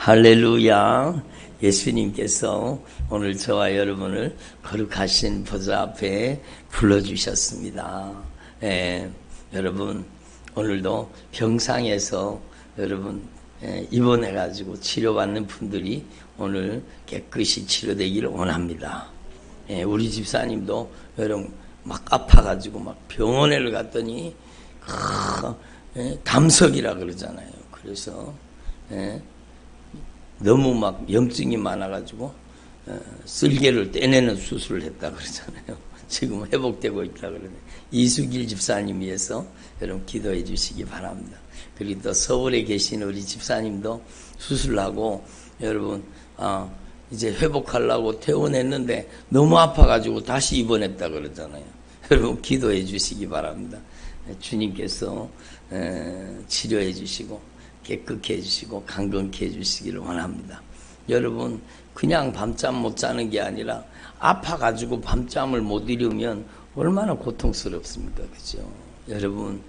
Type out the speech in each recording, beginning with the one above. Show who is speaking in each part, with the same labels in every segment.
Speaker 1: 할렐루야. 예수님께서 오늘 저와 여러분을 거룩하신 보좌 앞에 불러주셨습니다. 여러분 오늘도 병상에서 여러분 입원해가지고 치료받는 분들이 오늘 깨끗이 치료되기를 원합니다. 우리 집사님도 여러분 막 아파가지고 막 병원에 갔더니 담석이라 그러잖아요. 그래서 너무 막 염증이 많아가지고 쓸개를 떼내는 수술을 했다 그러잖아요. 지금 회복되고 있다 그러네. 이수길 집사님 위해서 여러분 기도해 주시기 바랍니다. 그리고 또 서울에 계신 우리 집사님도 수술하고 여러분 이제 회복하려고 퇴원했는데 너무 아파가지고 다시 입원했다 그러잖아요. 여러분 기도해 주시기 바랍니다. 주님께서 치료해 주시고 깨끗게 해주시고 강건케 해주시기를 원합니다. 여러분 그냥 밤잠 못 자는 게 아니라 아파가지고 밤잠을 못 이루면 얼마나 고통스럽습니까? 그죠? 여러분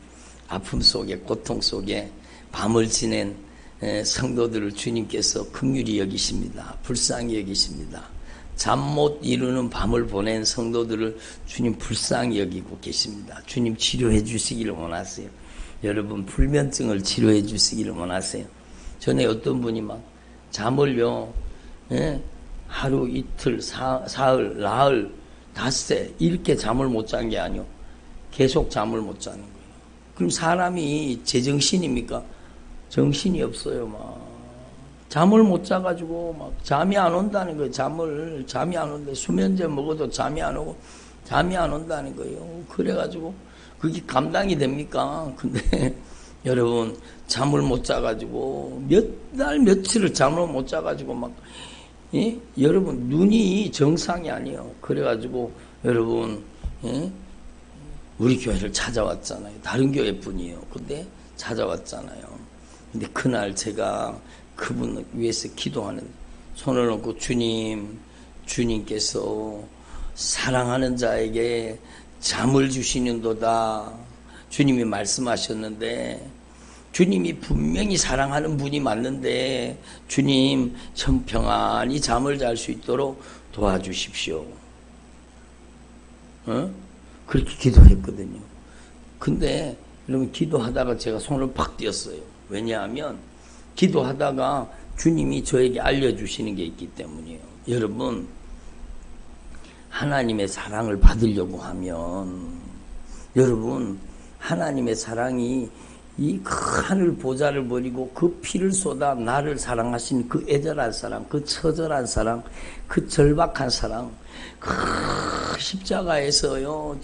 Speaker 1: 아픔 속에 고통 속에 밤을 지낸 성도들을 주님께서 긍휼히 여기십니다. 불쌍히 여기십니다. 잠 못 이루는 밤을 보낸 성도들을 주님 불쌍히 여기고 계십니다. 주님 치료해 주시기를 원하세요. 여러분 불면증을 치료해 주시기를 원하세요. 전에 어떤 분이 막 잠을요 하루 이틀 사흘 나흘 닷새 이렇게 잠을 못 잔 게 아니요 계속 잠을 못 자는 거예요. 그럼 사람이 제정신입니까? 정신이 없어요. 막 잠을 못 자가지고 막 잠이 안 온다는 거예요. 잠이 안 온다. 수면제 먹어도 잠이 안 오고 잠이 안 온다는 거예요. 그래가지고 그게 감당이 됩니까? 근데 여러분 잠을 못 자가지고 몇 달 며칠을 잠을 못 자가지고 막 여러분 눈이 정상이 아니에요. 그래가지고 여러분 우리 교회를 찾아왔잖아요. 다른 교회뿐이에요. 근데 찾아왔잖아요. 근데 그날 제가 그분 위해서 기도하는 손을 얹고 주님께서 사랑하는 자에게 잠을 주시는도다. 주님이 말씀하셨는데 주님이 분명히 사랑하는 분이 맞는데 주님 평안히 잠을 잘 수 있도록 도와주십시오. 그렇게 기도했거든요. 근데 여러분 기도하다가 제가 손을 팍 띄었어요. 왜냐하면 기도하다가 주님이 저에게 알려주시는 게 있기 때문이에요. 여러분 하나님의 사랑을 받으려고 하면 여러분 하나님의 사랑이 이 하늘 보좌를 버리고 그 피를 쏟아 나를 사랑하신 그 애절한 사랑, 그 처절한 사랑, 그 절박한 사랑, 그 십자가에서요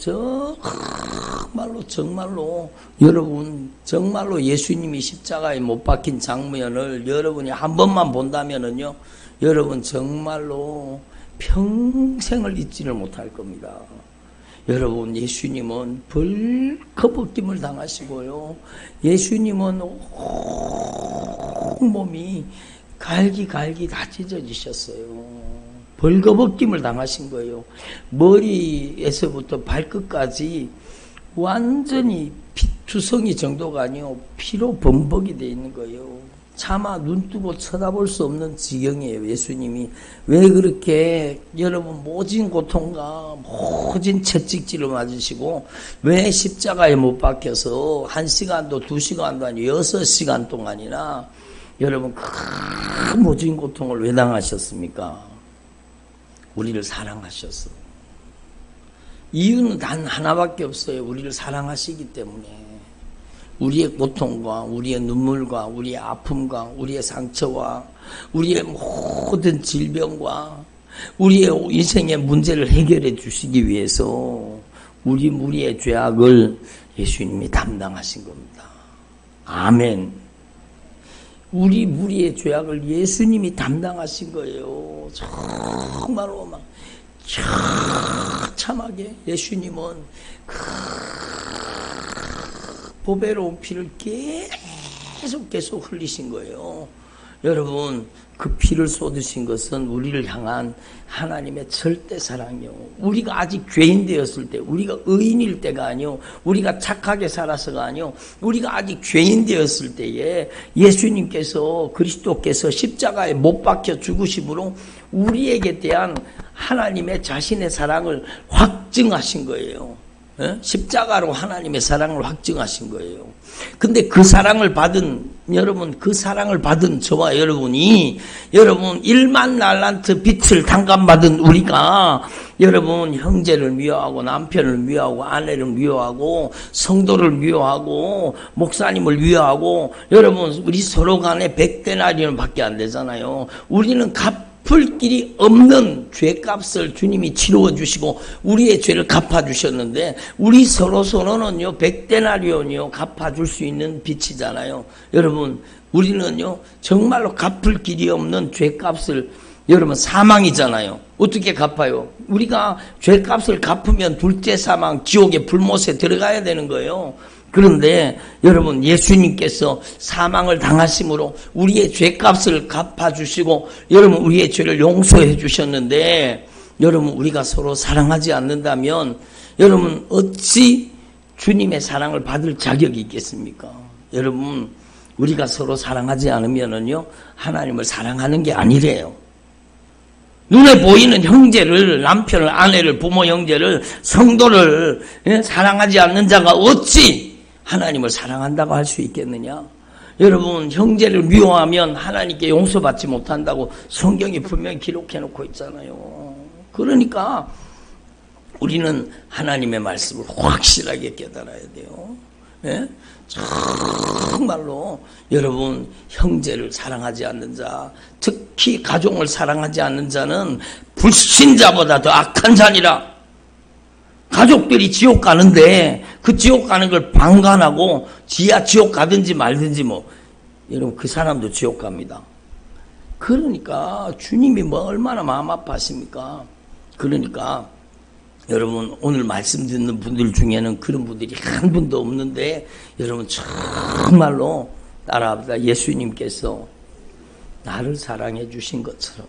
Speaker 1: 정말로 여러분 정말로 예수님이 십자가에 못 박힌 장면을 여러분이 한 번만 본다면은요 여러분 정말로 평생을 잊지를 못할 겁니다. 여러분 예수님은 벌거벗김을 당하시고요. 예수님은 온몸이 갈기 다 찢어지셨어요. 벌거벗김을 당하신 거예요. 머리에서부터 발끝까지 완전히 피투성이 정도가 아니요 피로 범벅이 되어 있는 거예요. 차마 눈 뜨고 쳐다볼 수 없는 지경이에요. 예수님이 왜 그렇게 여러분 모진 고통과 모진 채찍질을 맞으시고 왜 십자가에 못 박혀서 1시간도 2시간도 아니고 6시간 동안이나 여러분 큰 모진 고통을 왜 당하셨습니까? 우리를 사랑하셔서. 이유는 단 하나밖에 없어요. 우리를 사랑하시기 때문에. 우리의 고통과 우리의 눈물과 우리의 아픔과 우리의 상처와 우리의 모든 질병과 우리의 인생의 문제를 해결해 주시기 위해서 우리 무리의 죄악을 예수님이 담당하신 겁니다. 아멘. 우리 무리의 죄악을 예수님이 담당하신 거예요. 정말로 막 참하게 예수님은 보배로운 피를 계속 흘리신 거예요. 여러분, 그 피를 쏟으신 것은 우리를 향한 하나님의 절대 사랑이요. 우리가 아직 죄인 되었을 때, 우리가 의인일 때가 아니요, 우리가 착하게 살아서가 아니요, 우리가 아직 죄인 되었을 때에 예수님께서, 그리스도께서 십자가에 못 박혀 죽으심으로 우리에게 대한 하나님의 자신의 사랑을 확증하신 거예요. 십자가로 하나님의 사랑을 확증하신 거예요. 근데 그 사랑을 받은 여러분, 그 사랑을 받은 저와 여러분이, 여러분 1만 달란트 빛을 탕감받은 우리가, 여러분 형제를 미워하고 남편을 미워하고 아내를 미워하고 성도를 미워하고 목사님을 미워하고, 여러분 우리 서로 간에 100데나리온 밖에 안 되잖아요. 우리는 갚을 길이 없는 죄값을 주님이 치루어 주시고 우리의 죄를 갚아주셨는데, 우리 서로는요 100데나리온이요 갚아줄 수 있는 빛이잖아요. 여러분 우리는요 정말로 갚을 길이 없는 죄값을, 여러분 사망이잖아요. 어떻게 갚아요? 우리가 죄값을 갚으면 둘째 사망, 지옥의 불못에 들어가야 되는 거예요. 그런데 여러분 예수님께서 사망을 당하심으로 우리의 죄값을 갚아주시고, 여러분 우리의 죄를 용서해 주셨는데, 여러분 우리가 서로 사랑하지 않는다면 여러분 어찌 주님의 사랑을 받을 자격이 있겠습니까? 여러분 우리가 서로 사랑하지 않으면은요 하나님을 사랑하는 게 아니래요. 눈에 보이는 형제를, 남편을, 아내를, 부모, 형제를, 성도를 사랑하지 않는 자가 어찌 하나님을 사랑한다고 할 수 있겠느냐? 여러분 형제를 미워하면 하나님께 용서받지 못한다고 성경이 분명히 기록해 놓고 있잖아요. 그러니까 우리는 하나님의 말씀을 확실하게 깨달아야 돼요. 예? 정말로 여러분 형제를 사랑하지 않는 자, 특히 가족을 사랑하지 않는 자는 불신자보다 더 악한 자니라. 가족들이 지옥 가는데 그 지옥 가는 걸 방관하고 지하 지옥 가든지 말든지 여러분 그 사람도 지옥 갑니다. 그러니까 주님이 얼마나 마음 아파하십니까? 그러니까 여러분 오늘 말씀 듣는 분들 중에는 그런 분들이 한 분도 없는데, 여러분 정말로 따라합니다. 예수님께서 나를 사랑해 주신 것처럼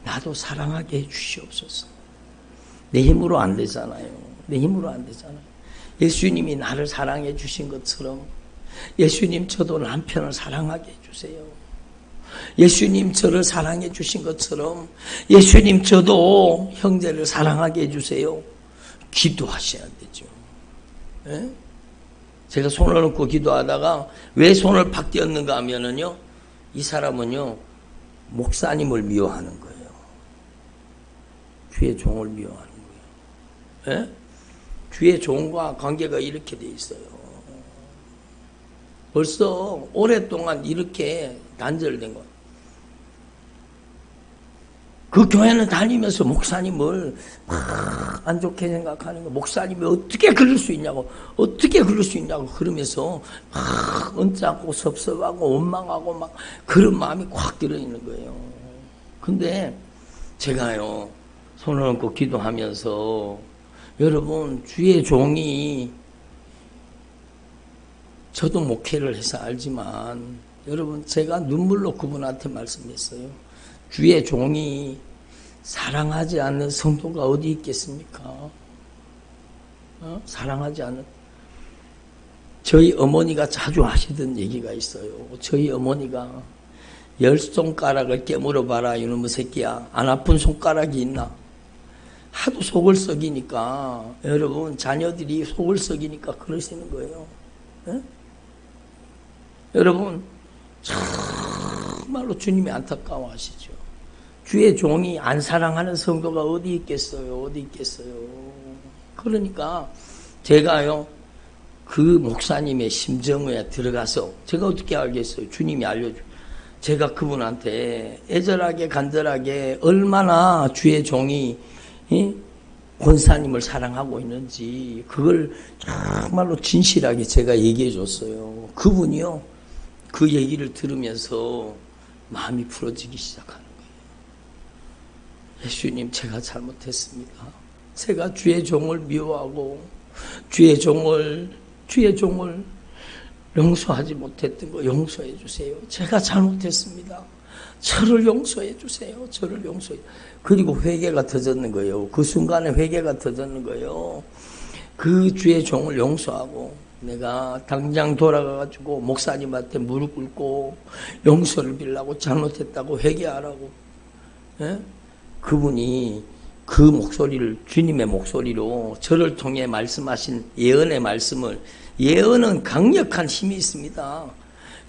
Speaker 1: 나도 사랑하게 해 주시옵소서. 내 힘으로 안 되잖아요. 내 힘으로 안 되잖아요. 예수님이 나를 사랑해 주신 것처럼 예수님 저도 남편을 사랑하게 해 주세요. 예수님 저를 사랑해 주신 것처럼 예수님 저도 형제를 사랑하게 해주세요. 기도하셔야 되죠. 예? 제가 손을 얹고 기도하다가 왜 손을 팍 띄었는가 하면은요, 이 사람은요 목사님을 미워하는 거예요. 주의 종을 미워하는 거예요. 예? 주의 종과 관계가 이렇게 돼 있어요. 벌써 오랫동안 이렇게 단절된 거. 그 교회는 다니면서 목사님을 막 안 좋게 생각하는 거. 목사님이 어떻게 그럴 수 있냐고, 어떻게 그럴 수 있냐고 그러면서 막 언짢고 섭섭하고 원망하고 막 그런 마음이 꽉 들어있는 거예요. 근데 제가요 손을 얹고 기도하면서, 여러분 주의 종이, 저도 목회를 해서 알지만 여러분 제가 눈물로 그분한테 말씀했어요. 주의 종이 사랑하지 않는 성도가 어디 있겠습니까? 사랑하지 않는. 저희 어머니가 자주 하시던 얘기가 있어요. 저희 어머니가 10손가락을 깨물어 봐라 이놈의 새끼야. 안 아픈 손가락이 있나? 하도 속을 썩이니까, 여러분 자녀들이 속을 썩이니까 그러시는 거예요. 에? 여러분 정말로 주님이 안타까워하시죠. 주의 종이 안 사랑하는 성도가 어디 있겠어요? 어디 있겠어요? 그러니까 제가요 그 목사님의 심정에 들어가서, 제가 어떻게 알겠어요? 주님이 알려줘. 제가 그분한테 애절하게 간절하게 얼마나 주의 종이 권사님을 사랑하고 있는지 그걸 정말로 진실하게 제가 얘기해 줬어요. 그분이요 그 얘기를 들으면서 마음이 풀어지기 시작하는 거예요. 예수님 제가 잘못했습니다. 제가 주의 종을 미워하고 주의 종을 용서하지 못했던 거 용서해 주세요. 제가 잘못했습니다. 저를 용서해 주세요. 저를 용서해. 그리고 회개가 터졌는 거예요. 그 순간에 회개가 터졌는 거예요. 그 주의 종을 용서하고 내가 당장 돌아가가지고 목사님한테 무릎 꿇고 용서를 빌라고 잘못했다고 회개하라고. 예? 그분이 그 목소리를 주님의 목소리로 저를 통해 말씀하신 예언의 말씀을, 예언은 강력한 힘이 있습니다.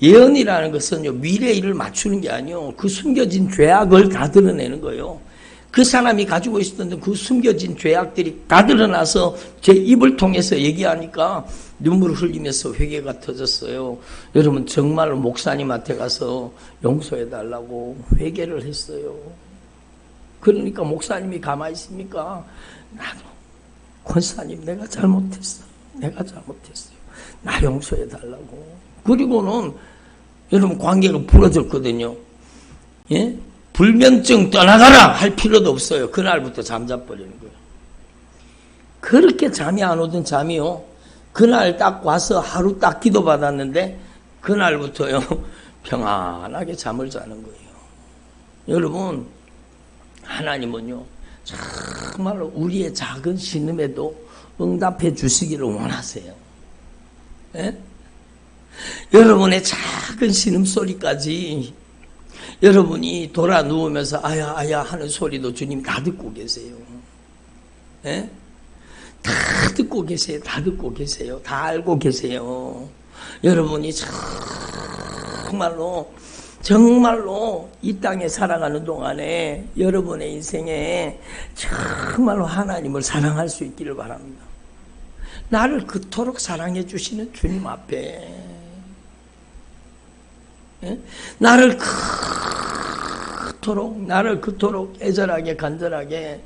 Speaker 1: 예언이라는 것은요, 미래의 일을 맞추는 게 아니요, 그 숨겨진 죄악을 다 드러내는 거예요. 그 사람이 가지고 있었던 그 숨겨진 죄악들이 다 드러나서 제 입을 통해서 얘기하니까 눈물을 흘리면서 회개가 터졌어요. 여러분, 정말로 목사님한테 가서 용서해달라고 회개를 했어요. 그러니까 목사님이 가만히 있습니까? 나도 권사님 내가 잘못했어. 내가 잘못했어요. 나 용서해달라고. 그리고는 여러분 관계가 부러졌거든요. 예? 불면증 떠나가라 할 필요도 없어요. 그날부터 잠자버리는 거예요. 그렇게 잠이 안 오던 잠이요, 그날 딱 와서 하루 딱 기도 받았는데 그날부터요 평안하게 잠을 자는 거예요. 여러분, 하나님은요 정말로 우리의 작은 신음에도 응답해 주시기를 원하세요. 예? 여러분의 작은 신음소리까지 여러분이 돌아 누우면서 아야 아야 하는 소리도 주님 다 듣고 계세요. 예? 다 듣고 계세요. 다 듣고 계세요. 다 알고 계세요. 여러분이 정말로 이 땅에 살아가는 동안에 여러분의 인생에 정말로 하나님을 사랑할 수 있기를 바랍니다. 나를 그토록 사랑해 주시는 주님 앞에, 예? 나를 그토록 애절하게 간절하게,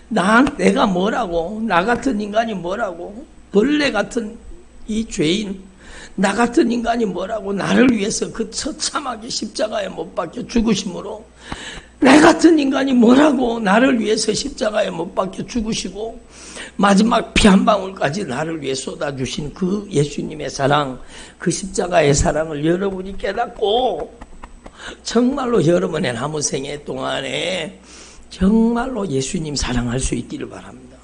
Speaker 1: 내가 뭐라고, 나 같은 인간이 뭐라고, 벌레 같은 이 죄인 나 같은 인간이 뭐라고, 나를 위해서 그 처참하게 십자가에 못 박혀 죽으심으로, 내 같은 인간이 뭐라고 나를 위해서 십자가에 못 박혀 죽으시고 마지막 피 한 방울까지 나를 위해 쏟아주신 그 예수님의 사랑, 그 십자가의 사랑을 여러분이 깨닫고 정말로 여러분의 남은 생애 동안에 정말로 예수님 사랑할 수 있기를 바랍니다.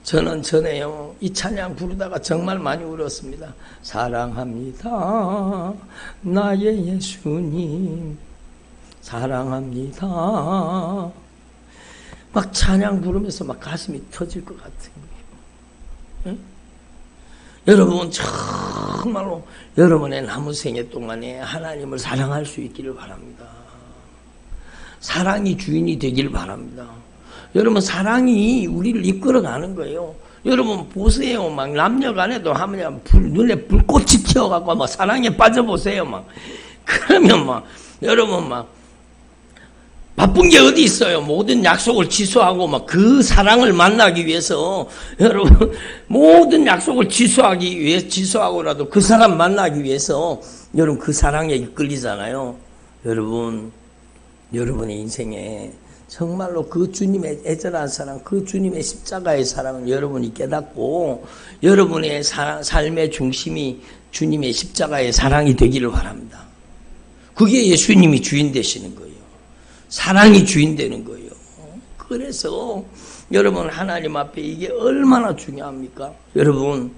Speaker 1: 저는 전에요, 이 찬양 부르다가 정말 많이 울었습니다. 사랑합니다 나의 예수님 사랑합니다. 막 찬양 부르면서 막 가슴이 터질 것 같은 거예요. 응? 여러분 정말로 여러분의 남은 생애 동안에 하나님을 사랑할 수 있기를 바랍니다. 사랑이 주인이 되기를 바랍니다. 여러분, 사랑이 우리를 이끌어가는 거예요. 여러분 보세요. 막 남녀간에도 하면 눈에 불꽃이 튀어갖고 막 사랑에 빠져보세요. 막 그러면 막 여러분 막 바쁜 게 어디 있어요. 모든 약속을 취소하고 막 그 사랑을 만나기 위해서, 여러분 모든 약속을 취소하고라도 그 사람 만나기 위해서 여러분 그 사랑에 이끌리잖아요. 여러분, 여러분의 인생에 정말로 그 주님의 애절한 사랑, 그 주님의 십자가의 사랑을 여러분이 깨닫고 여러분의 삶의 중심이 주님의 십자가의 사랑이 되기를 바랍니다. 그게 예수님이 주인 되시는 거예요. 사랑이 주인 되는 거예요. 그래서 여러분, 하나님 앞에 이게 얼마나 중요합니까? 여러분,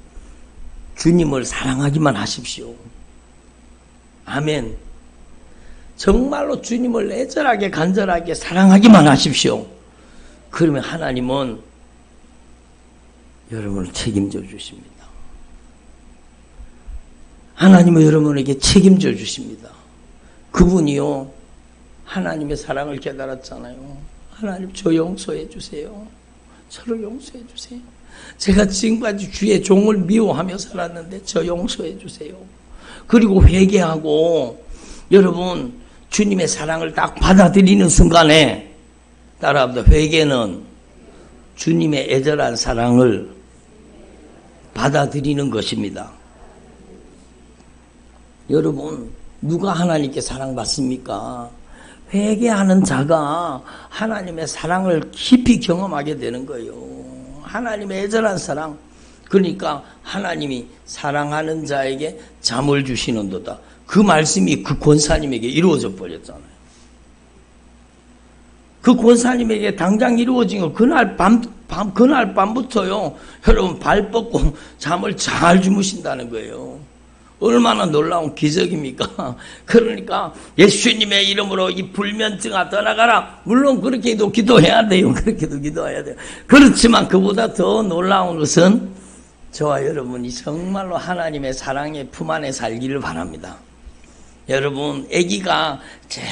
Speaker 1: 주님을 사랑하기만 하십시오. 아멘. 정말로 주님을 애절하게 간절하게 사랑하기만 하십시오. 그러면 하나님은 여러분을 책임져 주십니다. 하나님은 여러분에게 책임져 주십니다. 그분이요, 하나님의 사랑을 깨달았잖아요. 하나님, 저 용서해 주세요. 저를 용서해 주세요. 제가 지금까지 주의 종을 미워하며 살았는데 저 용서해 주세요. 그리고 회개하고 여러분 주님의 사랑을 딱 받아들이는 순간에, 따라합니다. 회개는 주님의 애절한 사랑을 받아들이는 것입니다. 여러분, 누가 하나님께 사랑받습니까? 회개하는 자가 하나님의 사랑을 깊이 경험하게 되는 거예요. 하나님의 애절한 사랑, 그러니까 하나님이 사랑하는 자에게 잠을 주시는도다. 그 말씀이 그 권사님에게 이루어져 버렸잖아요. 그 권사님에게 당장 이루어진 거 그날 밤부터요. 여러분 발 뻗고 잠을 잘 주무신다는 거예요. 얼마나 놀라운 기적입니까? 그러니까 예수님의 이름으로 이 불면증아 떠나가라. 물론 그렇게도 기도해야 돼요. 그렇게도 기도해야 돼요. 그렇지만 그보다 더 놀라운 것은 저와 여러분이 정말로 하나님의 사랑의 품 안에 살기를 바랍니다. 여러분, 아기가 제일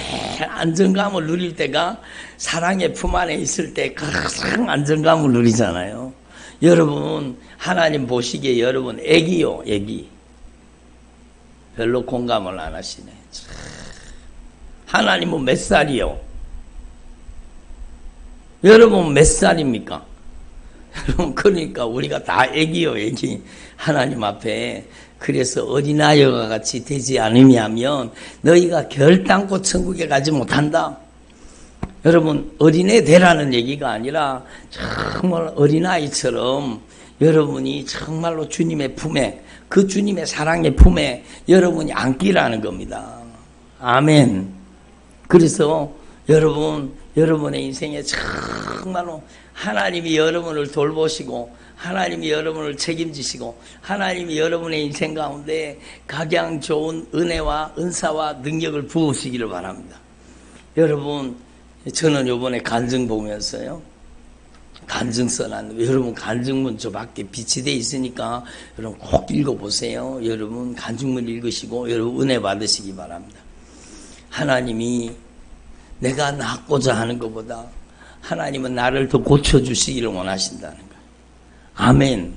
Speaker 1: 안정감을 누릴 때가 사랑의 품 안에 있을 때 가장 안정감을 누리잖아요. 여러분, 하나님 보시기에 여러분 아기요, 아기. 별로 공감을 안 하시네. 하나님은 몇 살이요? 여러분 몇 살입니까? 여러분 그러니까 우리가 다 아기요, 아기. 하나님 앞에. 그래서 어린아이와 같이 되지 않으면 너희가 결단코 천국에 가지 못한다. 여러분 어린애 되라는 얘기가 아니라 정말 어린아이처럼 여러분이 정말로 주님의 품에, 그 주님의 사랑의 품에 여러분이 안기라는 겁니다. 아멘. 그래서 여러분의 인생에 정말로 하나님이 여러분을 돌보시고 하나님이 여러분을 책임지시고 하나님이 여러분의 인생 가운데 가장 좋은 은혜와 은사와 능력을 부으시기를 바랍니다. 여러분, 저는 이번에 간증 보면서요, 간증 써놨는데 여러분 간증문 저 밖에 빛이 돼 있으니까 여러분 꼭 읽어보세요. 여러분 간증문 읽으시고 여러분 은혜 받으시기 바랍니다. 하나님이 내가 낫고자 하는 것보다 하나님은 나를 더 고쳐주시기를 원하신다는 거예요. 아멘.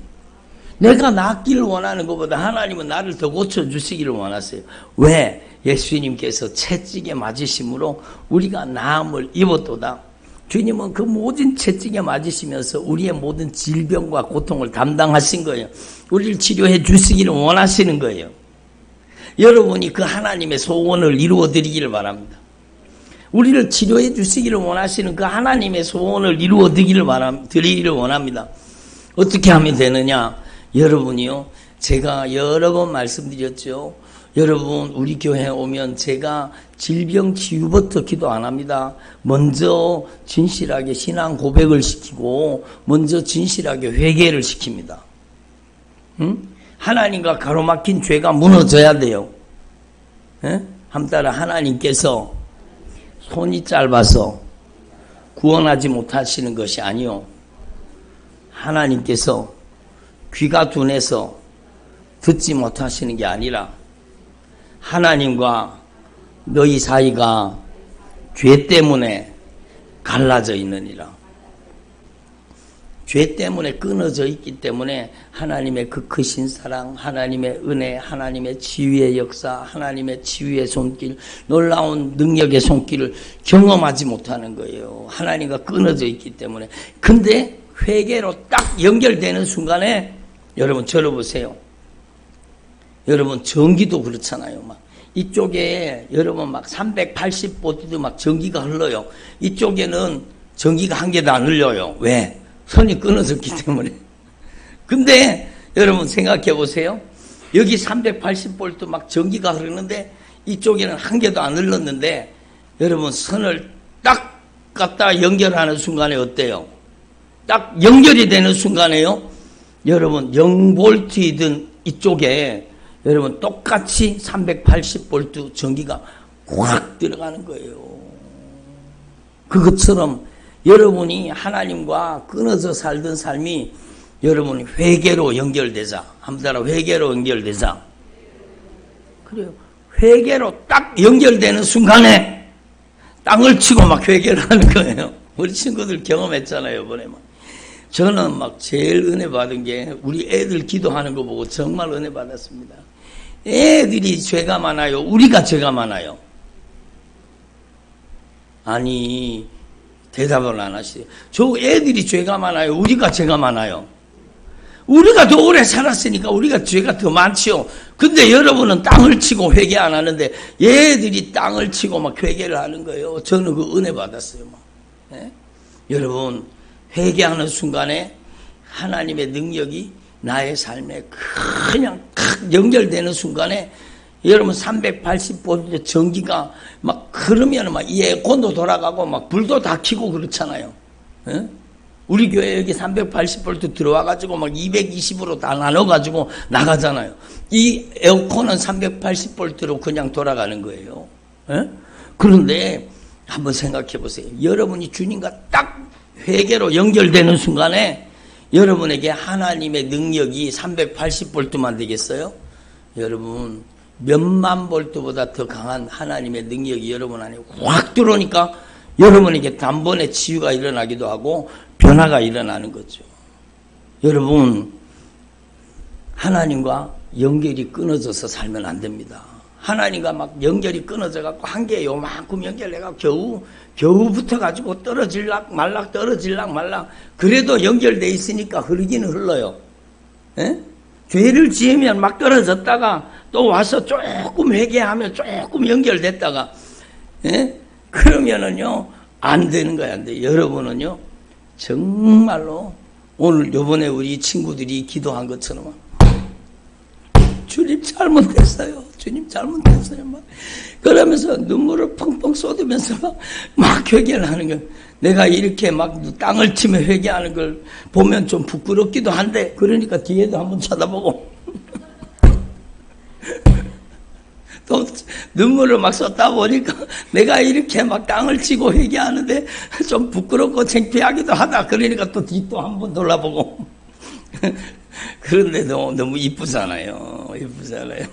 Speaker 1: 내가 낫기를 원하는 것보다 하나님은 나를 더 고쳐주시기를 원하세요. 왜? 예수님께서 채찍에 맞으심으로 우리가 나음을 입었도다. 주님은 그 모든 채찍에 맞으시면서 우리의 모든 질병과 고통을 담당하신 거예요. 우리를 치료해 주시기를 원하시는 거예요. 여러분이 그 하나님의 소원을 이루어 드리기를 바랍니다. 우리를 치료해 주시기를 원하시는 그 하나님의 소원을 이루어 드리기를 원합니다. 어떻게 하면 되느냐? 여러분이요, 제가 여러 번 말씀드렸죠. 여러분 우리 교회에 오면 제가 질병 치유부터 기도 안 합니다. 먼저 진실하게 신앙 고백을 시키고 먼저 진실하게 회개를 시킵니다. 하나님과 가로막힌 죄가 무너져야 돼요. 한 따라 하나님께서 손이 짧아서 구원하지 못하시는 것이 아니요, 하나님께서 귀가 둔해서 듣지 못하시는 게 아니라 하나님과 너희 사이가 죄 때문에 갈라져 있느니라. 죄 때문에 끊어져 있기 때문에 하나님의 그 크신 사랑, 하나님의 은혜, 하나님의 치유의 역사, 하나님의 치유의 손길, 놀라운 능력의 손길을 경험하지 못하는 거예요. 하나님과 끊어져 있기 때문에. 근데 회개로 딱 연결되는 순간에 여러분 저를 보세요. 여러분 전기도 그렇잖아요. 막 이쪽에 여러분 막 380볼트도 막 전기가 흘러요. 이쪽에는 전기가 한 개도 안 흘려요. 왜? 선이 끊어졌기 때문에. 근데 여러분 생각해 보세요. 여기 380볼트 막 전기가 흐르는데 이쪽에는 한 개도 안 흘렀는데 여러분 선을 딱 갖다 연결하는 순간에 어때요? 딱 연결이 되는 순간에요. 여러분 0볼트이든 이쪽에 여러분 똑같이 380볼트 전기가 확 들어가는 거예요. 그것처럼 여러분이 하나님과 끊어져 살던 삶이 여러분이 회개로 연결되자. 한 따라 회개로 연결되자. 그래요. 회개로 딱 연결되는 순간에 땅을 치고 막 회개를 하는 거예요. 우리 친구들 경험했잖아요, 이번에 막. 저는 막 제일 은혜 받은 게 우리 애들 기도하는 거 보고 정말 은혜 받았습니다. 애들이 죄가 많아요? 우리가 죄가 많아요? 아니, 대답을 안 하시죠. 저 애들이 죄가 많아요? 우리가 죄가 많아요? 우리가 더 오래 살았으니까 우리가 죄가 더 많지요. 근데 여러분은 땅을 치고 회개 안 하는데 얘들이 땅을 치고 막 회개를 하는 거예요. 저는 그 은혜 받았어요. 막. 네? 여러분 회개하는 순간에 하나님의 능력이 나의 삶에 그냥 탁 연결되는 순간에 여러분 380V 전기가 막 흐르면 막 에어컨도 돌아가고 막 불도 다 켜고 그렇잖아요. 예? 우리 교회 여기 380V 들어와가지고 막 220으로 다 나눠가지고 나가잖아요. 이 에어컨은 380V로 그냥 돌아가는 거예요. 예? 그런데 한번 생각해 보세요. 여러분이 주님과 딱 회개로 연결되는 순간에 여러분에게 하나님의 능력이 380V만 되겠어요? 여러분 몇만 볼트보다 더 강한 하나님의 능력이 여러분 안에 확 들어오니까 여러분에게 단번에 치유가 일어나기도 하고 변화가 일어나는 거죠. 여러분 하나님과 연결이 끊어져서 살면 안 됩니다. 하나님과 막 연결이 끊어져 갖고 한개 요만큼 연결해가 겨우 붙어가지고 떨어질락 말락 그래도 연결돼 있으니까 흐르기는 흘러요. 에? 죄를 지으면 막 떨어졌다가 또 와서 조금 회개하면 조금 연결됐다가 에? 그러면은요 안 되는 거야. 안 돼. 여러분은요 정말로 오늘 요번에 우리 친구들이 기도한 것처럼 주님 잘못했어요. 주님 잘못했어요. 막 그러면서 눈물을 펑펑 쏟으면서 막 회개를 하는 거예요. 내가 이렇게 막 땅을 치며 회개하는 걸 보면 좀 부끄럽기도 한데 그러니까 뒤에도 한번 쳐다보고 또 눈물을 막 쏟다 보니까 내가 이렇게 막 땅을 치고 회개하는데 좀 부끄럽고 창피하기도 하다. 그러니까 또 뒤도 한번 돌아보고 그런데도 너무 이쁘잖아요. 이쁘잖아요.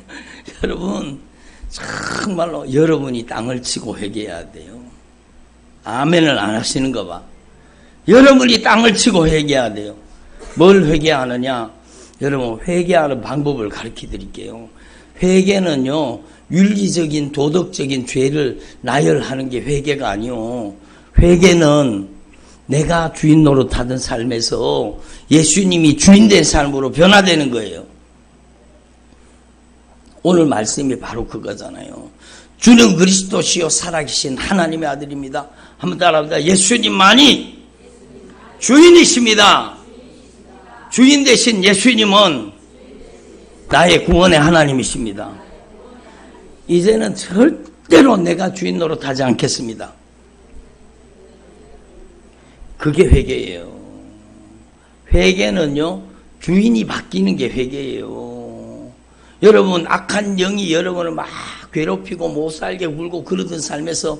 Speaker 1: 여러분 정말로 여러분이 땅을 치고 회개해야 돼요. 아멘을 안 하시는 거 봐. 여러분이 땅을 치고 회개해야 돼요. 뭘 회개하느냐? 여러분 회개하는 방법을 가르쳐 드릴게요. 회개는요 윤리적인 도덕적인 죄를 나열하는 게 회개가 아니요. 회개는 내가 주인 노릇하던 삶에서 예수님이 주인된 삶으로 변화되는 거예요. 오늘 말씀이 바로 그거잖아요. 주는 그리스도시요 살아계신 하나님의 아들입니다. 한번 따라합니다. 예수님만이 주인이십니다. 주인 대신 예수님은 나의 구원의 하나님이십니다. 이제는 절대로 내가 주인 노릇하지 않겠습니다. 그게 회개예요. 회개는요 주인이 바뀌는 게 회개예요. 여러분 악한 영이 여러분을 막 괴롭히고 못살게 굴고 그러던 삶에서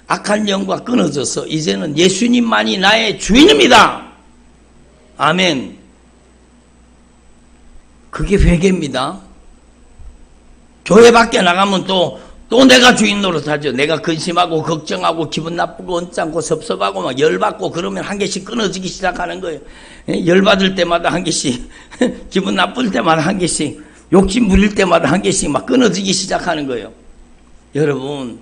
Speaker 1: 악한 영과 끊어져서 이제는 예수님만이 나의 주인입니다. 아멘. 그게 회개입니다. 교회 밖에 나가면 또 내가 주인 노릇하죠. 내가 근심하고 걱정하고 기분 나쁘고 언짢고 섭섭하고 막 열받고 그러면 한 개씩 끊어지기 시작하는 거예요. 열받을 때마다 한 개씩 기분 나쁠 때마다 한 개씩 욕심 부릴 때마다 한 개씩 막 끊어지기 시작하는 거예요. 여러분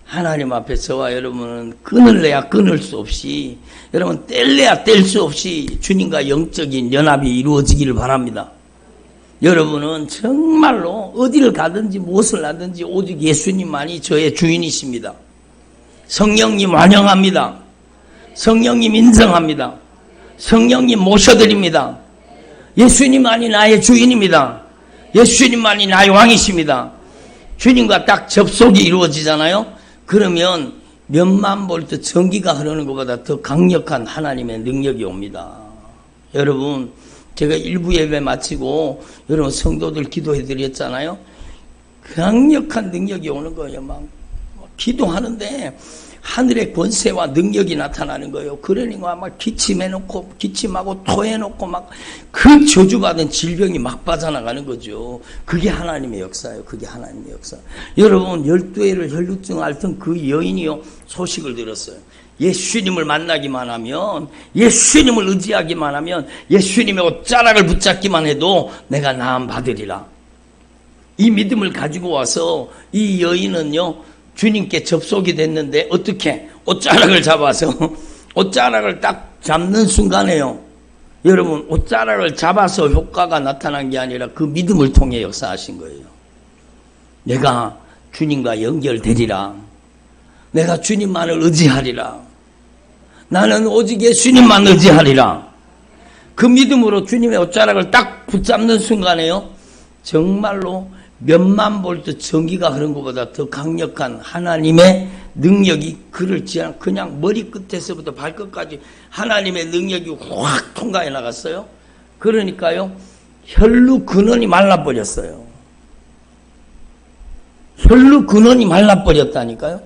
Speaker 1: 하나님 앞에 저와 여러분은 끊을래야 끊을 수 없이 여러분 뗄래야 뗄 수 없이 주님과 영적인 연합이 이루어지기를 바랍니다. 여러분은 정말로 어디를 가든지 무엇을 하든지 오직 예수님만이 저의 주인이십니다. 성령님 환영합니다. 성령님 인정합니다. 성령님 모셔드립니다. 예수님만이 나의 주인입니다. 예수님만이 나의 왕이십니다. 주님과 딱 접속이 이루어지잖아요. 그러면 몇만 볼트 전기가 흐르는 것보다 더 강력한 하나님의 능력이 옵니다. 여러분 제가 일부 예배 마치고 여러분 성도들 기도해 드렸잖아요. 강력한 능력이 오는 거예요. 막 기도하는데 하늘의 권세와 능력이 나타나는 거예요. 그러니까 막 기침해놓고 기침하고 토해놓고 막 그 저주받은 질병이 막 빠져나가는 거죠. 그게 하나님의 역사예요. 그게 하나님의 역사. 여러분 12회를 혈루증 앓던 그 여인이요 소식을 들었어요. 예수님을 만나기만 하면 예수님을 의지하기만 하면 예수님의 옷자락을 붙잡기만 해도 내가 나음 받으리라. 이 믿음을 가지고 와서 이 여인은요 주님께 접속이 됐는데 어떻게 옷자락을 잡아서 옷자락을 딱 잡는 순간에요. 여러분 옷자락을 잡아서 효과가 나타난 게 아니라 그 믿음을 통해 역사하신 거예요. 내가 주님과 연결되리라. 내가 주님만을 의지하리라. 나는 오직 예수님만 의지하리라. 그 믿음으로 주님의 옷자락을 딱 붙잡는 순간에요, 정말로 몇만 볼트 전기가 흐른 것보다 더 강력한 하나님의 능력이 그를 그냥 머리 끝에서부터 발끝까지 하나님의 능력이 확 통과해 나갔어요. 그러니까요, 혈루 근원이 말라버렸어요. 혈루 근원이 말라버렸다니까요.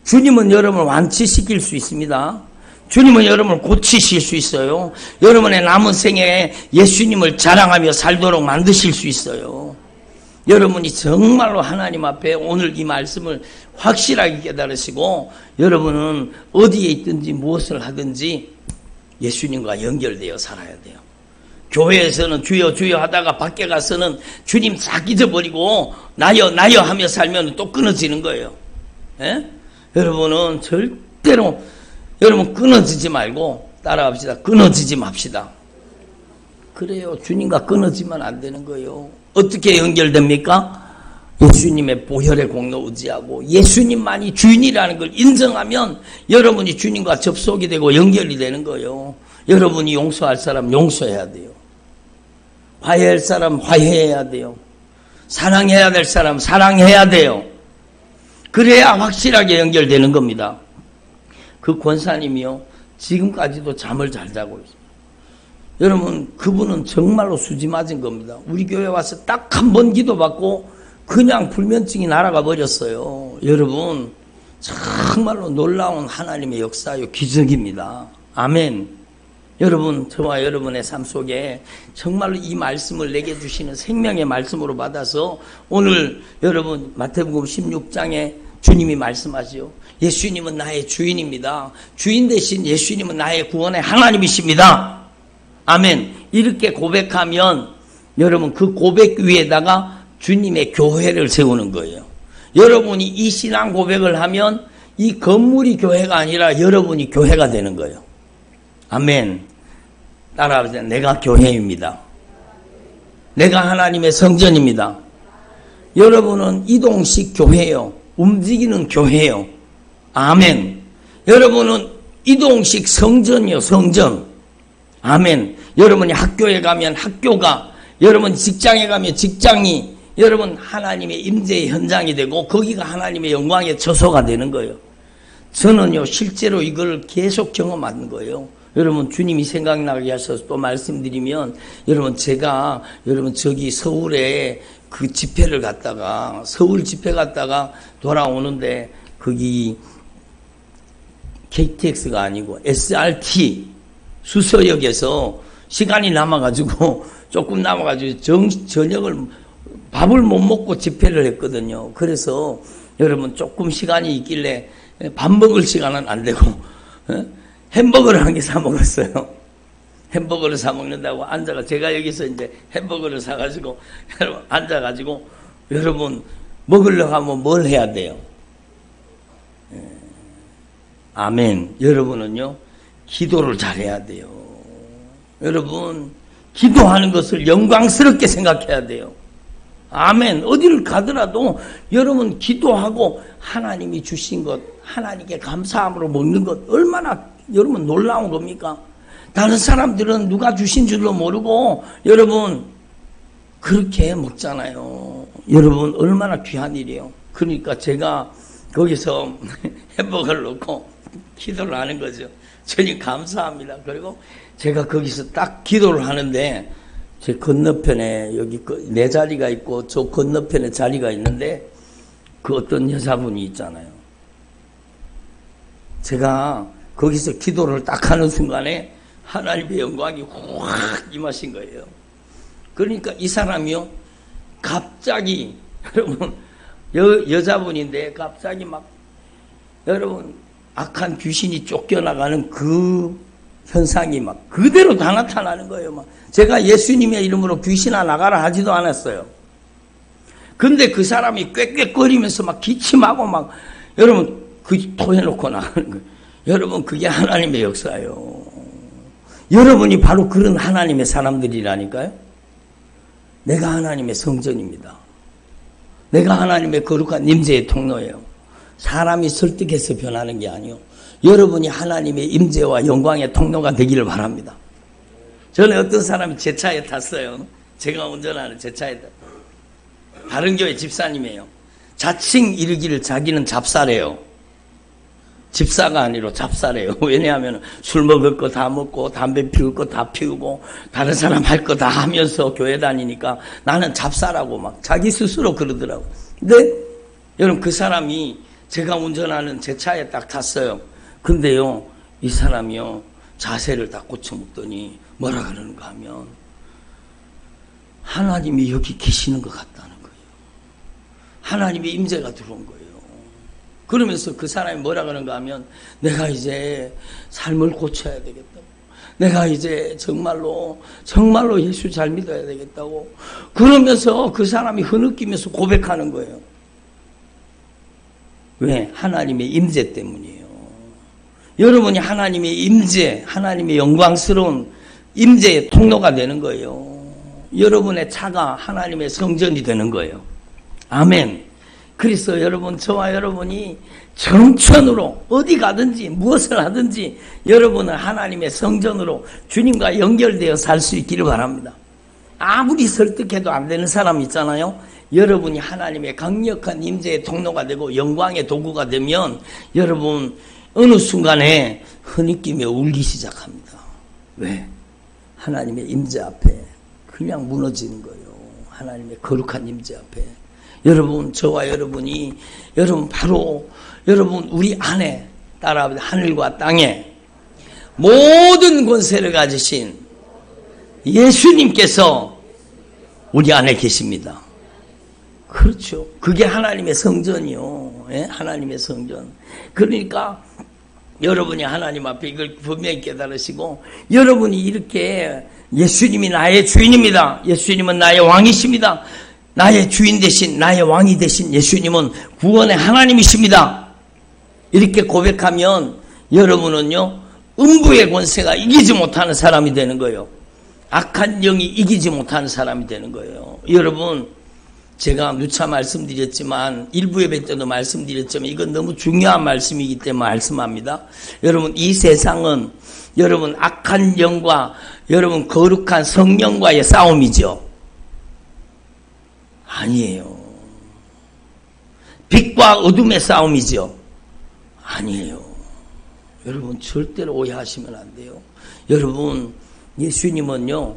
Speaker 1: 주님은 여러분을 완치시킬 수 있습니다. 주님은 여러분을 고치실 수 있어요. 여러분의 남은 생에 예수님을 자랑하며 살도록 만드실 수 있어요. 여러분이 정말로 하나님 앞에 오늘 이 말씀을 확실하게 깨달으시고, 여러분은 어디에 있든지 무엇을 하든지 예수님과 연결되어 살아야 돼요. 교회에서는 주여 주여 하다가 밖에 가서는 주님 싹 잊어버리고 나여 나여 하며 살면 또 끊어지는 거예요. 예? 여러분은 절대로 여러분 끊어지지 말고 따라갑시다. 끊어지지 맙시다. 그래요. 주님과 끊어지면 안 되는 거예요. 어떻게 연결됩니까? 예수님의 보혈의 공로 의지하고 예수님만이 주인이라는 걸 인정하면 여러분이 주님과 접속이 되고 연결이 되는 거예요. 여러분이 용서할 사람 용서해야 돼요. 화해할 사람 화해해야 돼요. 사랑해야 될 사람 사랑해야 돼요. 그래야 확실하게 연결되는 겁니다. 그 권사님이요, 지금까지도 잠을 잘 자고 있어요. 여러분, 그분은 정말로 수지 맞은 겁니다. 우리 교회 와서 딱 한 번 기도받고 그냥 불면증이 날아가 버렸어요. 여러분, 정말로 놀라운 하나님의 역사요, 기적입니다. 아멘. 여러분, 저와 여러분의 삶 속에 정말로 이 말씀을 내게 주시는 생명의 말씀으로 받아서 오늘 여러분 마태복음 16장에 주님이 말씀하시오. 예수님은 나의 주인입니다. 주인 대신 예수님은 나의 구원의 하나님이십니다. 아멘. 이렇게 고백하면 여러분 그 고백 위에다가 주님의 교회를 세우는 거예요. 여러분이 이 신앙 고백을 하면 이 건물이 교회가 아니라 여러분이 교회가 되는 거예요. 아멘. 따라하세요. 내가 교회입니다. 내가 하나님의 성전입니다. 여러분은 이동식 교회예요. 움직이는 교회예요. 아멘. 여러분은 이동식 성전이요, 성전. 아멘. 여러분이 학교에 가면 학교가, 여러분 직장에 가면 직장이, 여러분 하나님의 임재의 현장이 되고 거기가 하나님의 영광의 처소가 되는 거예요. 저는요 실제로 이걸 계속 경험하는 거예요. 여러분 주님이 생각나게 하셔서 또 말씀드리면, 여러분 제가 여러분 저기 서울에 그 집회를 갔다가 서울 집회 갔다가 돌아오는데 거기 KTX가 아니고 SRT 수서역에서 시간이 남아가지고 조금 남아가지고 저녁을 밥을 못 먹고 집회를 했거든요. 그래서 여러분 조금 시간이 있길래 밥 먹을 시간은 안 되고 햄버거를 한 개 사 먹었어요. 햄버거를 사 먹는다고 앉아가, 제가 여기서 이제 햄버거를 사가지고 여러분 앉아가지고 여러분 먹으려고 하면 뭘 해야 돼요? 아멘. 여러분은요 기도를 잘해야 돼요. 여러분 기도하는 것을 영광스럽게 생각해야 돼요. 아멘. 어디를 가더라도 여러분 기도하고 하나님이 주신 것, 하나님께 감사함으로 먹는 것 얼마나 여러분 놀라운 겁니까? 다른 사람들은 누가 주신 줄도 모르고 여러분 그렇게 먹잖아요. 여러분 얼마나 귀한 일이에요. 그러니까 제가 거기서 햄버거를 넣고 기도를 하는 거죠. 주님 감사합니다. 그리고 제가 거기서 딱 기도를 하는데 제 건너편에 여기 내 자리가 있고 저 건너편에 자리가 있는데 그 어떤 여자분이 있잖아요. 제가 거기서 기도를 딱 하는 순간에 하나님의 영광이 확 임하신 거예요. 그러니까 이 사람이요 갑자기 여러분 여자분인데 갑자기 막 여러분 악한 귀신이 쫓겨나가는 그 현상이 막 그대로 다 나타나는 거예요. 막 제가 예수님의 이름으로 귀신아 나가라 하지도 않았어요. 근데 그 사람이 꽥꽥거리면서 막 기침하고 막 여러분 그 토해놓고 나가는 거예요. 여러분 그게 하나님의 역사예요. 여러분이 바로 그런 하나님의 사람들이라니까요. 내가 하나님의 성전입니다. 내가 하나님의 거룩한 임재의 통로예요. 사람이 설득해서 변하는 게 아니요. 여러분이 하나님의 임재와 영광의 통로가 되기를 바랍니다. 전에 어떤 사람이 제 차에 탔어요. 제가 운전하는 제 차에 탔어요. 다른 교회 집사님이에요. 자칭 이르기를 자기는 잡사래요. 집사가 아니라 잡사래요. 왜냐하면 술 먹을 거 다 먹고 담배 피울 거 다 피우고 다른 사람 할 거 다 하면서 교회 다니니까 나는 잡사라고 막 자기 스스로 그러더라고. 근데 여러분 그 사람이 제가 운전하는 제 차에 딱 탔어요. 근데요 이 사람이요 자세를 딱 고쳐먹더니 뭐라 그러는가 하면 하나님이 여기 계시는 것 같다는 거예요. 하나님의 임재가 들어온 거예요. 그러면서 그 사람이 뭐라 그러는가 하면 내가 이제 삶을 고쳐야 되겠다고. 내가 이제 정말로 예수 잘 믿어야 되겠다고. 그러면서 그 사람이 흐느끼면서 고백하는 거예요. 왜? 하나님의 임재 때문이에요. 여러분이 하나님의 임재, 하나님의 영광스러운 임재의 통로가 되는 거예요. 여러분의 차가 하나님의 성전이 되는 거예요. 아멘. 그래서 여러분, 저와 여러분이 정천으로 어디 가든지 무엇을 하든지 여러분은 하나님의 성전으로 주님과 연결되어 살 수 있기를 바랍니다. 아무리 설득해도 안 되는 사람 있잖아요. 여러분이 하나님의 강력한 임재의 통로가 되고 영광의 도구가 되면 여러분 어느 순간에 흐느끼며 울기 시작합니다. 왜? 하나님의 임재 앞에 그냥 무너지는 거예요. 하나님의 거룩한 임재 앞에. 여러분, 저와 여러분이, 여러분, 바로, 여러분, 우리 안에, 따라 하늘과 땅에 모든 권세를 가지신 예수님께서 우리 안에 계십니다. 그렇죠. 그게 하나님의 성전이요. 예? 하나님의 성전. 그러니까, 여러분이 하나님 앞에 이걸 분명히 깨달으시고, 여러분이 이렇게 예수님이 나의 주인입니다. 예수님은 나의 왕이십니다. 나의 주인 대신 나의 왕이 되신 예수님은 구원의 하나님이십니다. 이렇게 고백하면 여러분은요 음부의 권세가 이기지 못하는 사람이 되는 거예요. 악한 영이 이기지 못하는 사람이 되는 거예요. 여러분 제가 누차 말씀드렸지만 일부 예배 때도 말씀드렸지만 이건 너무 중요한 말씀이기 때문에 말씀합니다. 여러분 이 세상은 여러분 악한 영과 여러분 거룩한 성령과의 싸움이죠. 아니에요. 빛과 어둠의 싸움이죠. 아니에요. 여러분 절대로 오해하시면 안 돼요. 여러분 예수님은요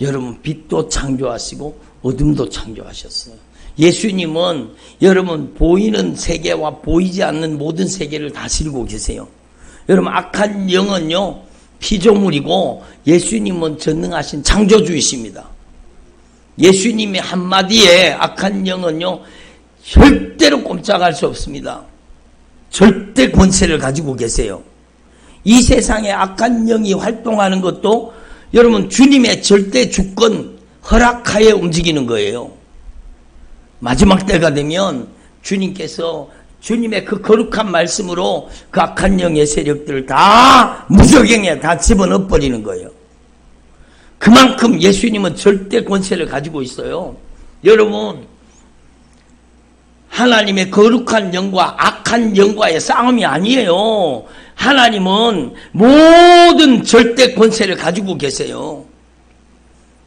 Speaker 1: 여러분 빛도 창조하시고 어둠도 창조하셨어요. 예수님은 여러분 보이는 세계와 보이지 않는 모든 세계를 다스리고 계세요. 여러분 악한 영은요 피조물이고 예수님은 전능하신 창조주이십니다. 예수님의 한마디에 악한 영은요 절대로 꼼짝할 수 없습니다. 절대 권세를 가지고 계세요. 이 세상에 악한 영이 활동하는 것도 여러분 주님의 절대 주권 허락하에 움직이는 거예요. 마지막 때가 되면 주님께서 주님의 그 거룩한 말씀으로 그 악한 영의 세력들을 다 무적행에 다 집어넣어 버리는 거예요. 그만큼 예수님은 절대 권세를 가지고 있어요. 여러분 하나님의 거룩한 영과 악한 영과의 싸움이 아니에요. 하나님은 모든 절대 권세를 가지고 계세요.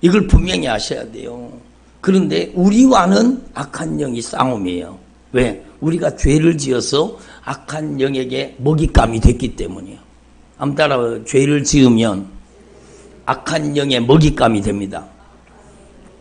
Speaker 1: 이걸 분명히 아셔야 돼요. 그런데 우리와는 악한 영이 싸움이에요. 왜? 우리가 죄를 지어서 악한 영에게 먹잇감이 됐기 때문이에요. 아무 따라 죄를 지으면 악한 영의 먹잇감이 됩니다.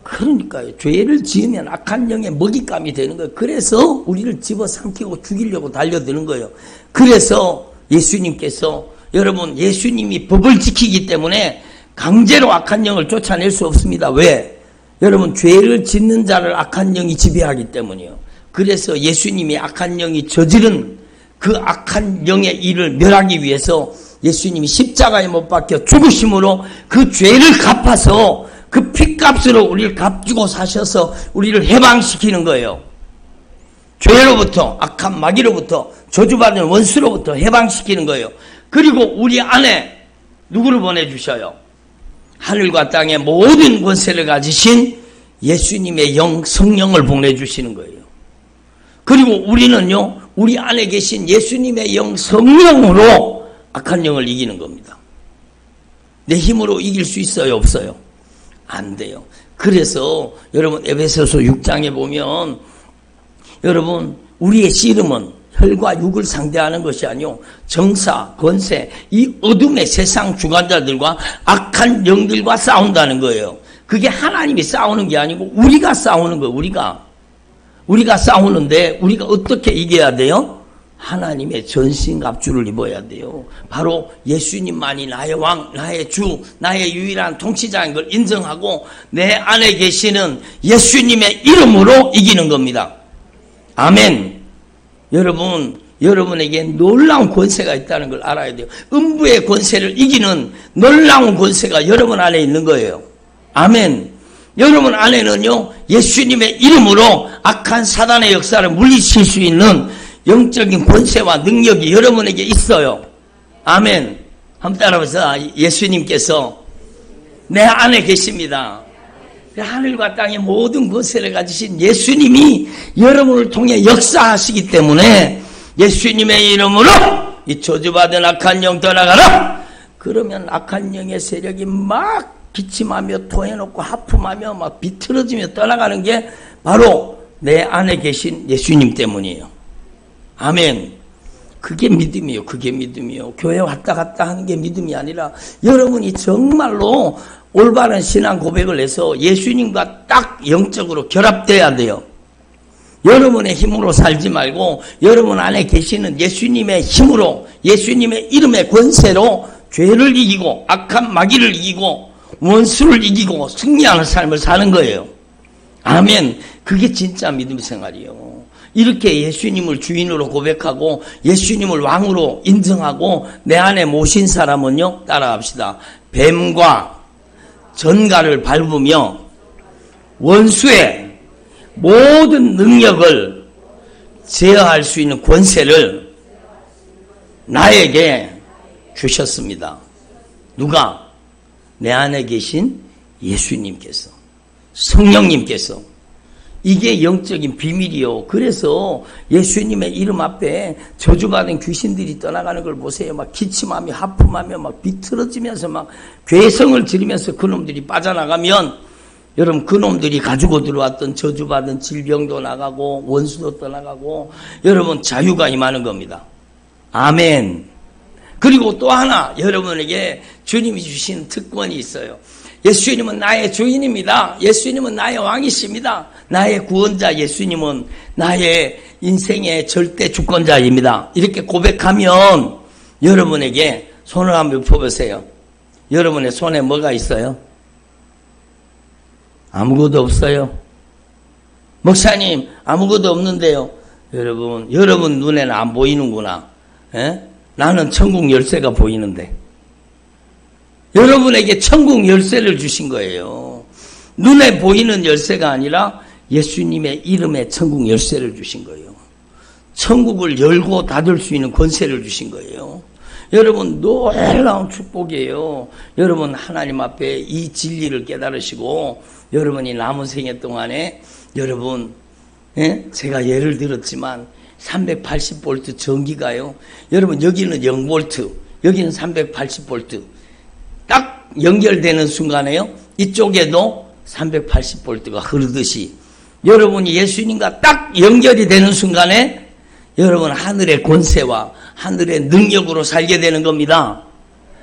Speaker 1: 그러니까요. 죄를 지으면 악한 영의 먹잇감이 되는 거예요. 그래서 우리를 집어삼키고 죽이려고 달려드는 거예요. 그래서 예수님께서 여러분 예수님이 법을 지키기 때문에 강제로 악한 영을 쫓아낼 수 없습니다. 왜? 여러분 죄를 짓는 자를 악한 영이 지배하기 때문이요. 그래서 예수님이 악한 영이 저지른 그 악한 영의 일을 멸하기 위해서 예수님이 십자가에 못 박혀 죽으심으로 그 죄를 갚아서 그 핏값으로 우리를 값주고 사셔서 우리를 해방시키는 거예요. 죄로부터 악한 마귀로부터 저주받은 원수로부터 해방시키는 거예요. 그리고 우리 안에 누구를 보내주셔요? 하늘과 땅의 모든 권세를 가지신 예수님의 영 성령을 보내주시는 거예요. 그리고 우리는요 우리 안에 계신 예수님의 영 성령으로 악한 영을 이기는 겁니다. 내 힘으로 이길 수 있어요, 없어요? 안 돼요. 그래서 여러분 에베소서 6장에 보면 여러분 우리의 씨름은 혈과 육을 상대하는 것이 아니요 정사, 권세, 이 어둠의 세상 주관자들과 악한 영들과 싸운다는 거예요. 그게 하나님이 싸우는 게 아니고 우리가 싸우는 거예요. 우리가 싸우는데 우리가 어떻게 이겨야 돼요? 하나님의 전신갑주를 입어야 돼요. 바로 예수님만이 나의 왕, 나의 주, 나의 유일한 통치자인 걸 인정하고 내 안에 계시는 예수님의 이름으로 이기는 겁니다. 아멘. 여러분에게 놀라운 권세가 있다는 걸 알아야 돼요. 음부의 권세를 이기는 놀라운 권세가 여러분 안에 있는 거예요. 아멘. 여러분 안에는요, 예수님의 이름으로 악한 사단의 역사를 물리칠 수 있는 영적인 권세와 능력이 여러분에게 있어요. 아멘. 한번 따라해보세요. 예수님께서 내 안에 계십니다. 하늘과 땅의 모든 권세를 가지신 예수님이 여러분을 통해 역사하시기 때문에 예수님의 이름으로 이 저주받은 악한 영 떠나가라. 그러면 악한 영의 세력이 막 기침하며 토해놓고 하품하며 막 비틀어지며 떠나가는 게 바로 내 안에 계신 예수님 때문이에요. 아멘. 그게 믿음이요. 그게 믿음이요. 교회 왔다 갔다 하는 게 믿음이 아니라 여러분이 정말로 올바른 신앙 고백을 해서 예수님과 딱 영적으로 결합돼야 돼요. 여러분의 힘으로 살지 말고 여러분 안에 계시는 예수님의 힘으로, 예수님의 이름의 권세로 죄를 이기고 악한 마귀를 이기고 원수를 이기고 승리하는 삶을 사는 거예요. 아멘. 그게 진짜 믿음 생활이에요. 이렇게 예수님을 주인으로 고백하고 예수님을 왕으로 인정하고 내 안에 모신 사람은요, 따라합시다. 뱀과 전갈을 밟으며 원수의 모든 능력을 제어할 수 있는 권세를 나에게 주셨습니다. 누가? 내 안에 계신 예수님께서, 성령님께서. 이게 영적인 비밀이요. 그래서 예수님의 이름 앞에 저주받은 귀신들이 떠나가는 걸 보세요. 막 기침하며 하품하며 막 비틀어지면서 막 괴성을 지르면서 그놈들이 빠져나가면 여러분 그놈들이 가지고 들어왔던 저주받은 질병도 나가고 원수도 떠나가고 여러분 자유가 임하는 겁니다. 아멘. 그리고 또 하나 여러분에게 주님이 주신 특권이 있어요. 예수님은 나의 주인입니다. 예수님은 나의 왕이십니다. 나의 구원자 예수님은 나의 인생의 절대 주권자입니다. 이렇게 고백하면 여러분에게 손을 한번 펴보세요. 여러분의 손에 뭐가 있어요? 아무것도 없어요. 목사님 아무것도 없는데요. 여러분 눈에는 안 보이는구나. 에? 나는 천국 열쇠가 보이는데. 여러분에게 천국 열쇠를 주신 거예요. 눈에 보이는 열쇠가 아니라 예수님의 이름에 천국 열쇠를 주신 거예요. 천국을 열고 닫을 수 있는 권세를 주신 거예요. 여러분 놀라운 축복이에요. 여러분 하나님 앞에 이 진리를 깨달으시고 여러분이 남은 생애 동안에 여러분 제가 예를 들었지만 380V 전기가요. 여러분 여기는 0V 여기는 380V 딱 연결되는 순간에요. 이쪽에도 380V가 흐르듯이 여러분이 예수님과 딱 연결이 되는 순간에 여러분 하늘의 권세와 하늘의 능력으로 살게 되는 겁니다.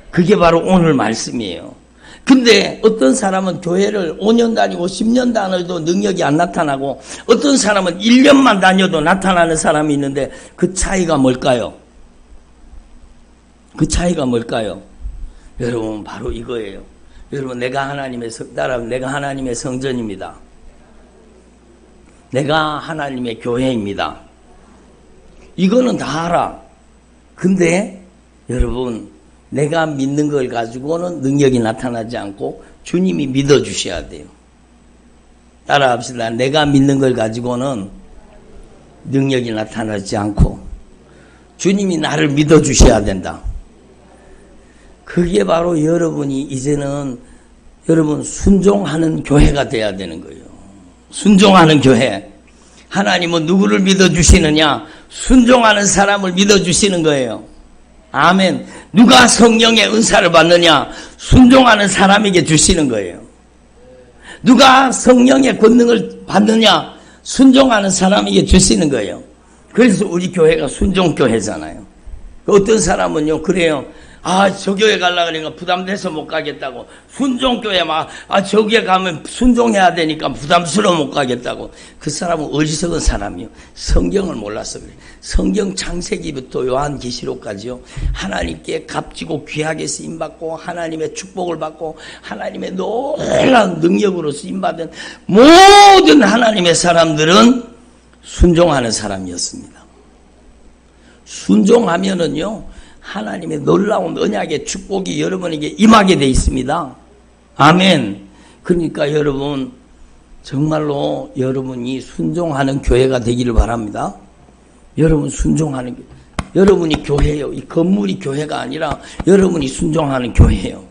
Speaker 1: 그게 바로 오늘 말씀이에요. 근데 어떤 사람은 교회를 5년 다니고 10년 다녀도 능력이 안 나타나고 어떤 사람은 1년만 다녀도 나타나는 사람이 있는데 그 차이가 뭘까요? 그 차이가 뭘까요? 여러분 바로 이거예요. 여러분 내가 하나님의 성전입니다. 내가 하나님의 교회입니다. 이거는 다 알아. 근데 여러분 내가 믿는 걸 가지고는 능력이 나타나지 않고 주님이 믿어주셔야 돼요. 따라합시다. 내가 믿는 걸 가지고는 능력이 나타나지 않고 주님이 나를 믿어주셔야 된다. 그게 바로 여러분이 이제는 여러분 순종하는 교회가 돼야 되는 거예요. 순종하는 교회. 하나님은 누구를 믿어주시느냐? 순종하는 사람을 믿어주시는 거예요. 아멘. 누가 성령의 은사를 받느냐? 순종하는 사람에게 주시는 거예요. 누가 성령의 권능을 받느냐? 순종하는 사람에게 주시는 거예요. 그래서 우리 교회가 순종교회잖아요. 어떤 사람은요, 그래요. 저 교회 가려고 그러니까 부담돼서 못 가겠다고. 순종교회 저 교회 가면 순종해야 되니까 부담스러워 못 가겠다고. 그 사람은 어리석은 사람이요. 성경을 몰라서 그래요. 성경 창세기부터 요한계시록까지요. 하나님께 값지고 귀하게 쓰임받고 하나님의 축복을 받고 하나님의 놀라운 능력으로 쓰임받은 모든 하나님의 사람들은 순종하는 사람이었습니다. 순종하면은요, 하나님의 놀라운 언약의 축복이 여러분에게 임하게 돼 있습니다. 아멘. 그러니까 여러분, 정말로 여러분이 순종하는 교회가 되기를 바랍니다. 여러분 순종하는, 여러분이 교회예요. 이 건물이 교회가 아니라 여러분이 순종하는 교회예요.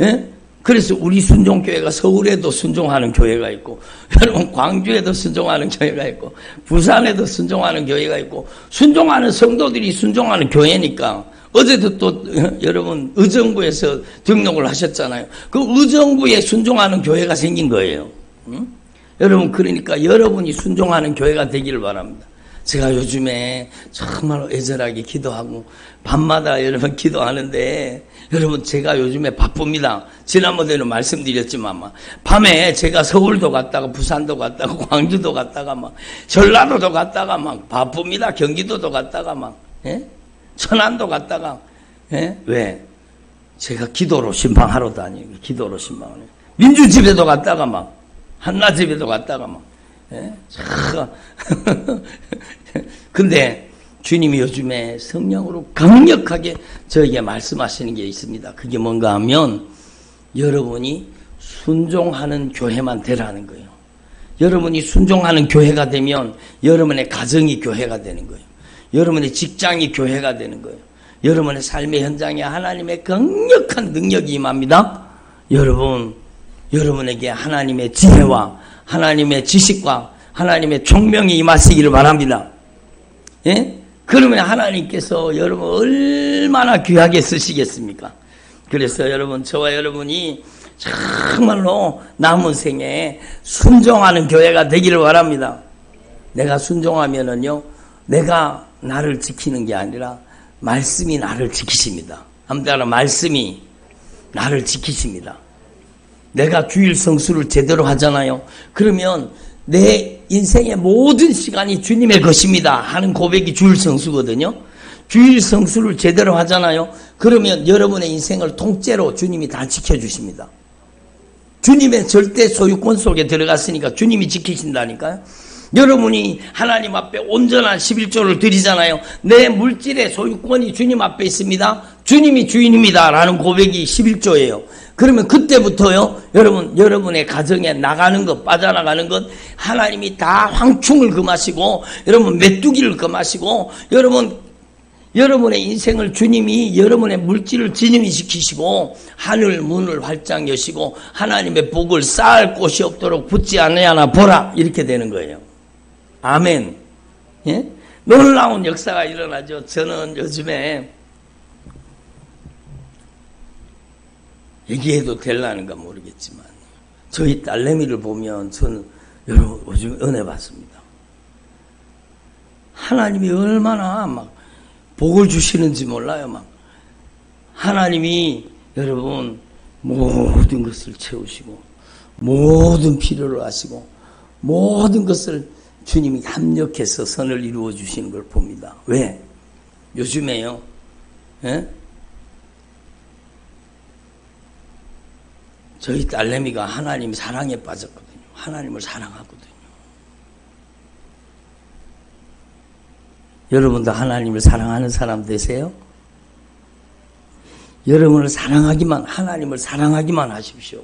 Speaker 1: 예? 그래서 우리 순종교회가 서울에도 순종하는 교회가 있고, 여러분 광주에도 순종하는 교회가 있고, 부산에도 순종하는 교회가 있고, 순종하는 성도들이 순종하는 교회니까. 어제도 또 여러분 의정부에서 등록을 하셨잖아요. 그 의정부에 순종하는 교회가 생긴 거예요. 응? 여러분 그러니까 여러분이 순종하는 교회가 되기를 바랍니다. 제가 요즘에 정말 애절하게 기도하고 밤마다 여러분 기도하는데, 여러분 제가 요즘에 바쁩니다. 지난번에는 말씀드렸지만 밤에 제가 서울도 갔다가 부산도 갔다가 광주도 갔다가 전라도도 갔다가 바쁩니다. 경기도도 갔다가 예? 천안도 갔다가 예? 왜? 제가 기도로 신방하러 다니고 기도로 신방하러 민주집에도 갔다가 한나집에도 갔다가 예? 근데 주님이 요즘에 성령으로 강력하게 저에게 말씀하시는 게 있습니다. 그게 뭔가 하면 여러분이 순종하는 교회만 되라는 거예요. 여러분이 순종하는 교회가 되면 여러분의 가정이 교회가 되는 거예요. 여러분의 직장이 교회가 되는 거예요. 여러분의 삶의 현장에 하나님의 강력한 능력이 임합니다. 여러분에게 하나님의 지혜와 하나님의 지식과 하나님의 총명이 임하시기를 바랍니다. 예? 그러면 하나님께서 여러분 얼마나 귀하게 쓰시겠습니까? 그래서 여러분, 저와 여러분이 정말로 남은 생에 순종하는 교회가 되기를 바랍니다. 내가 순종하면은요, 내가 나를 지키는 게 아니라 말씀이 나를 지키십니다. 아무튼 말씀이 나를 지키십니다. 내가 주일 성수를 제대로 하잖아요. 그러면 내 인생의 모든 시간이 주님의 것입니다 하는 고백이 주일 성수거든요. 주일 성수를 제대로 하잖아요. 그러면 여러분의 인생을 통째로 주님이 다 지켜주십니다. 주님의 절대 소유권 속에 들어갔으니까 주님이 지키신다니까요. 여러분이 하나님 앞에 온전한 11조를 드리잖아요. 내 물질의 소유권이 주님 앞에 있습니다. 주님이 주인입니다 라는 고백이 11조예요. 그러면 그때부터요, 여러분의 가정에 나가는 것, 빠져나가는 것, 하나님이 다 황충을 금하시고, 여러분 메뚜기를 금하시고, 여러분의 인생을 주님이 여러분의 물질을 진영시키시고, 하늘 문을 활짝 여시고, 하나님의 복을 쌓을 곳이 없도록 붙지 않으나 보라. 이렇게 되는 거예요. 아멘. 예? 놀라운 역사가 일어나죠. 저는 요즘에 얘기해도 될라는가 모르겠지만 저희 딸내미를 보면 저는 여러분 요즘 은혜 받습니다. 하나님이 얼마나 복을 주시는지 몰라요. 하나님이 여러분 모든 것을 채우시고 모든 필요를 하시고 모든 것을 주님이 합력해서 선을 이루어 주시는 걸 봅니다. 왜? 요즘에요, 예? 저희 딸내미가 하나님 사랑에 빠졌거든요. 하나님을 사랑하거든요. 여러분도 하나님을 사랑하는 사람 되세요? 여러분을 사랑하기만, 하나님을 사랑하기만 하십시오.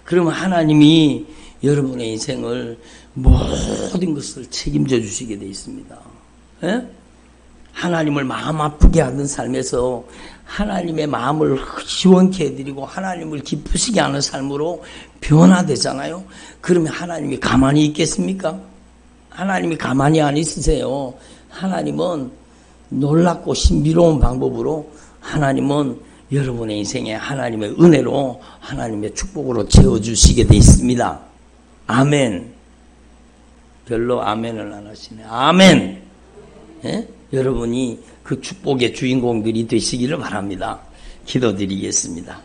Speaker 1: 그러면 하나님이 여러분의 인생을 모든 것을 책임져 주시게 되어 있습니다. 예? 하나님을 마음 아프게 하는 삶에서 하나님의 마음을 시원케 해드리고 하나님을 기쁘시게 하는 삶으로 변화되잖아요. 그러면 하나님이 가만히 있겠습니까? 하나님이 가만히 안 있으세요. 하나님은 놀랍고 신비로운 방법으로 하나님은 여러분의 인생에 하나님의 은혜로 하나님의 축복으로 채워주시게 돼 있습니다. 아멘. 별로 아멘을 안 하시네. 아멘. 예? 여러분이 그 축복의 주인공들이 되시기를 바랍니다. 기도드리겠습니다.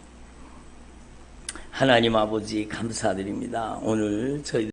Speaker 1: 하나님 아버지 감사드립니다. 오늘 저희